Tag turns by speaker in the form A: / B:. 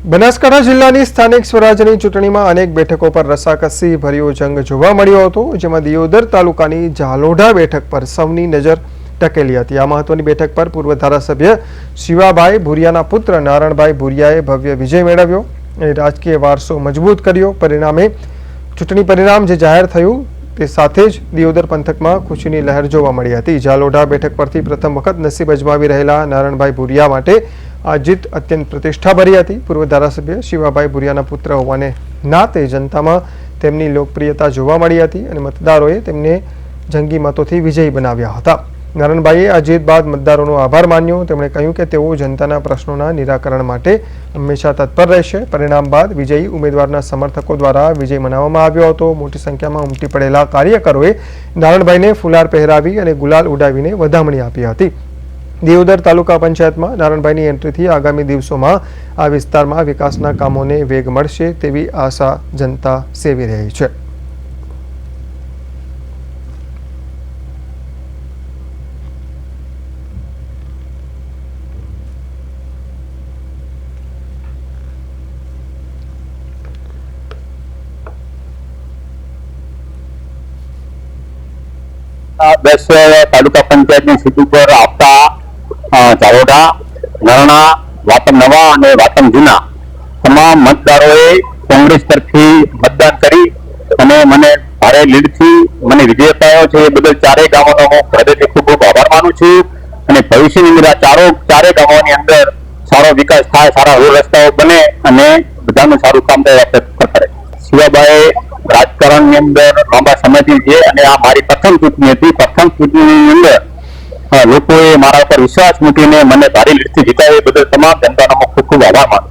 A: બનાસકાંઠા જિલ્લાની સ્થાનિક સ્વરાજ્યની ચૂંટણીમાં અનેક બેઠકો પર રસાકસી ભર્યો જંગ જોવા મળ્યો હતો, જેમાં દિયોદર તાલુકાની ઝાલોઢા બેઠક પર સૌની નજર ટકેલી હતી। આ મહત્વની બેઠક પર પૂર્વ ધારાસભ્ય શિવાભાઈ ભુરિયાના પુત્ર નારણભાઈ ભુરિયાએ ભવ્ય વિજય મેળવ્યો અને રાજકીય વારસો મજબૂત કર્યો। પરિણામે ચૂંટણી પરિણામ જે જાહેર થયું તે સાથે જ દિયોદર પંથકમાં ખુશીની લહેર જોવા મળી હતી। ઝાલોઢા બેઠક પરથી પ્રથમ વખત નસીબ અજમાવી રહેલા નારણભાઈ ભુરિયા માટે આ જીત અત્યંત પ્રતિષ્ઠાભરી હતી। પૂર્વ ધારાસભ્ય શિવાભાઈ ભુરિયાના પુત્ર હોવાને નાતે જનતામાં તેમની લોકપ્રિયતા જોવા મળી હતી અને મતદારોએ તેમને જંગી મતોથી વિજયી બનાવ્યા હતા। નારણભાઈએ આ જીત બાદ મતદારોનો આભાર માન્યો। તેમણે કહ્યું કે તેઓ જનતાના પ્રશ્નોના નિરાકરણ માટે હંમેશા તત્પર રહેશે। પરિણામ બાદ વિજયી ઉમેદવારના સમર્થકો દ્વારા વિજય મનાવવામાં આવ્યો હતો। મોટી સંખ્યામાં ઉમટી પડેલા કાર્યકરોએ નારણભાઈને ફુલાર પહેરાવી અને ગુલાલ ઉડાવીને વધામણી આપી હતી। દિયોદર તાલુકા પંચાયતમાં નારણભાઈની એન્ટ્રીથી આગામી દિવસોમાં આ વિસ્તારમાં વિકાસના કામોને વેગ મળશે તેવી આશા જનતા સેવી રહી છે।
B: दस तालुका पंचायत ની સીટ ઉપર આવતા ઝાલોઢા, નરણા, વાતમ નવા અને વાતમ જૂના તમામ મતદારોએ કોંગ્રેસ તરફી મતદાન કરી અને મને ભારે લીડથી મને વિજય અપાયો છે। એ બદલ ચારેય ગામોનો હું હૃદયથી ખૂબ ખૂબ આભાર માનું છું અને ભવિષ્યની અંદર ચારેય ગામોની અંદર સારો વિકાસ થાય, સારા રોડ રસ્તાઓ બને અને બધાનું સારું કામ થાય કરતા રહે। શિવાભાઈ રાજકારણની અંદર લાંબા સમયથી છે અને આ મારી પ્રથમ ચૂંટણી હતી। પ્રથમ ચૂંટણીની અંદર લોકોએ મારા પર વિશ્વાસ મૂકીને મને ભારે લીડથી જીતાવી બદલ તમામ જનતાનો ખૂબ ખૂબ આભાર માનું।